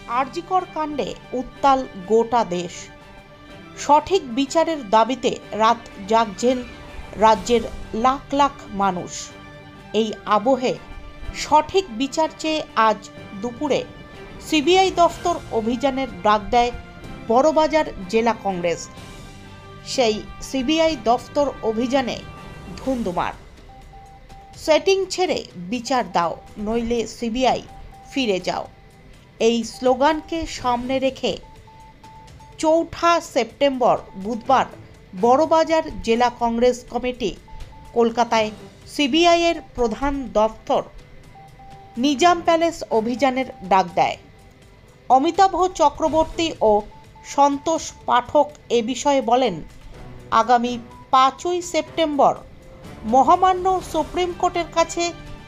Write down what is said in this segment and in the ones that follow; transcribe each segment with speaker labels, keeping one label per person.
Speaker 1: আরজিকর কাণ্ডে উত্তাল গোটা দেশ। সঠিক বিচারের দাবিতে রাত জাগছেন রাজ্যের লাখ লাখ মানুষ। এই আবহে সঠিক বিচার চেয়ে আজ দুপুরে সিবিআই দফতর অভিযানের ডাক দেয় বড়বাজার জেলা কংগ্রেস। সেই সিবিআই দফতর অভিযানে ধুন্ধুমার। সেটিং ছেড়ে বিচার দাও, নইলে সিবিআই ফিরে যাও, এই স্লোগানকে সামনে রেখে ৪ঠা সেপ্টেম্বর বুধবার বড়বাজার জেলা কংগ্রেস কমিটি কলকাতায় সিবিআইয়ের প্রধান দফতর নিজাম প্যালেস অভিযানের ডাক দেয়। অমিতাভ চক্রবর্তী ও সন্তোষ পাঠক এ বিষয়ে বলেন, আগামী ৫ই সেপ্টেম্বর মহামান্য সুপ্রিম কোর্টের কাছে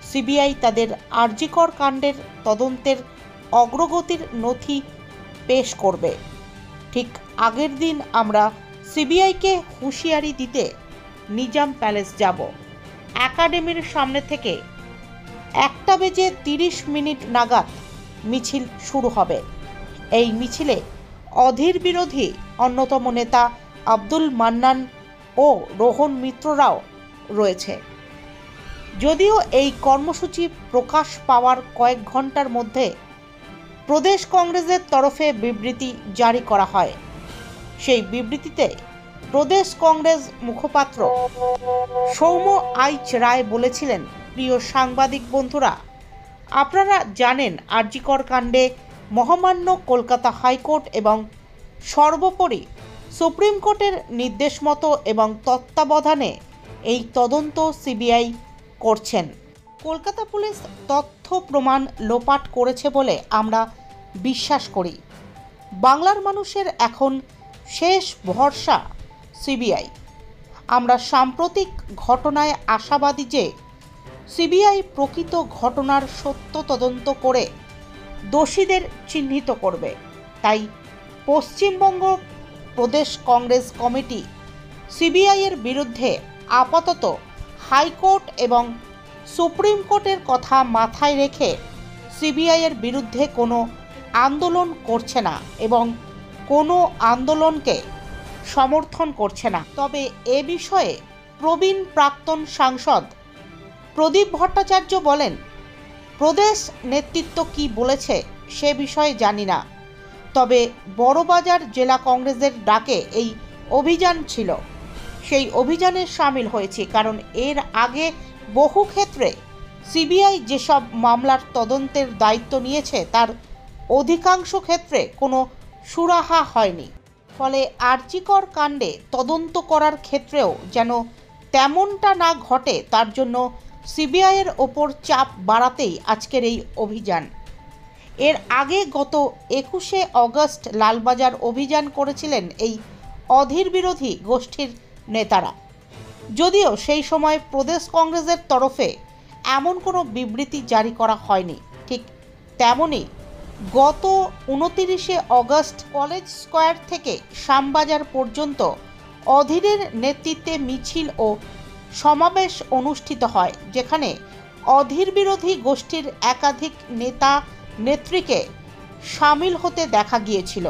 Speaker 1: সিবিআই তাদের আরজিকর কাণ্ডের তদন্তের অগ্রগতির নথি পেশ করবে। ঠিক আগের দিন আমরা সিবিআইকে হুঁশিয়ারি দিতে নিজাম প্যালেস যাব। একাডেমির সামনে থেকে 1:30 নাগাদ মিছিল শুরু হবে। এই মিছিলে অধীর বিরোধী অন্যতম নেতা আব্দুল মান্নান ও রোহন মিত্ররাও রয়েছে। যদিও এই কর্মসূচি প্রকাশ পাওয়ার কয়েক ঘন্টার মধ্যে প্রদেশ কংগ্রেসের তরফে বিবৃতি জারি করা হয়। সেই বিবৃতিতে প্রদেশ কংগ্রেস মুখপাত্র সৌম্য আইচ রায় বলেছিলেন, প্রিয় সাংবাদিক বন্ধুরা, আপনারা জানেন আরজিকর কাণ্ডে মহামান্য কলকাতা হাইকোর্ট এবং সর্বোপরি সুপ্রিম কোর্টের নির্দেশ মতো এবং তত্ত্বাবধানে এই তদন্ত সিবিআই করছেন। কলকাতা পুলিশ তথ্য প্রমাণ লোপাট করেছে বলে আমরা বিশ্বাস করি। বাংলার মানুষের এখন শেষ ভরসা সিবিআই। আমরা সাম্প্রতিক ঘটনায় আশাবাদী যে সিবিআই প্রকৃত ঘটনার সত্য তদন্ত করে দোষীদের চিহ্নিত করবে। তাই পশ্চিমবঙ্গ প্রদেশ কংগ্রেস কমিটি সিবিআইয়ের বিরুদ্ধে আপাতত হাইকোর্ট এবং সুপ্রিম কোর্টের কথা মাথায় রেখে সিবিআইয়ের বিরুদ্ধে কোনো আন্দোলন করছে না এবং কোনো আন্দোলনকে সমর্থন করছে না। তবে এ বিষয়ে প্রবীণ প্রাক্তন সাংসদ প্রদীপ ভট্টাচার্য বলেন, প্রদেশ নেতৃত্ব কি বলেছে সে বিষয়ে জানি না, তবে বড়বাজার জেলা কংগ্রেসের ডাকে এই অভিযান ছিল, সেই অভিযানে সামিল হয়েছি। কারণ এর আগে বহু ক্ষেত্রে সিবিআই যেসব মামলার তদন্তের দায়িত্ব নিয়েছে তার অধিকাংশ ক্ষেত্রে কোনো সুরাহা হয়নি। ফলে আরজিকর কাণ্ডে তদন্ত করার ক্ষেত্রেও যেন তেমনটা না ঘটে, তার জন্য সিবিআইয়ের ওপর চাপ বাড়াতেই আজকের এই অভিযান। এর আগে গত 21শে অগস্ট লালবাজার অভিযান করেছিলেন এই অধীর বিরোধী গোষ্ঠীর নেতারা। যদিও সেই সময় প্রদেশ কংগ্রেসের তরফে এমন কোনো বিবৃতি জারি করা হয়নি। ঠিক তেমনই গত 29শে অগস্ট কলেজ স্কোয়ার থেকে শ্যামবাজার পর্যন্ত অধীরের নেতৃত্বে মিছিল ও সমাবেশ অনুষ্ঠিত হয়, যেখানে অধীর বিরোধী গোষ্ঠীর একাধিক নেতা নেত্রীকে সামিল হতে দেখা গিয়েছিল।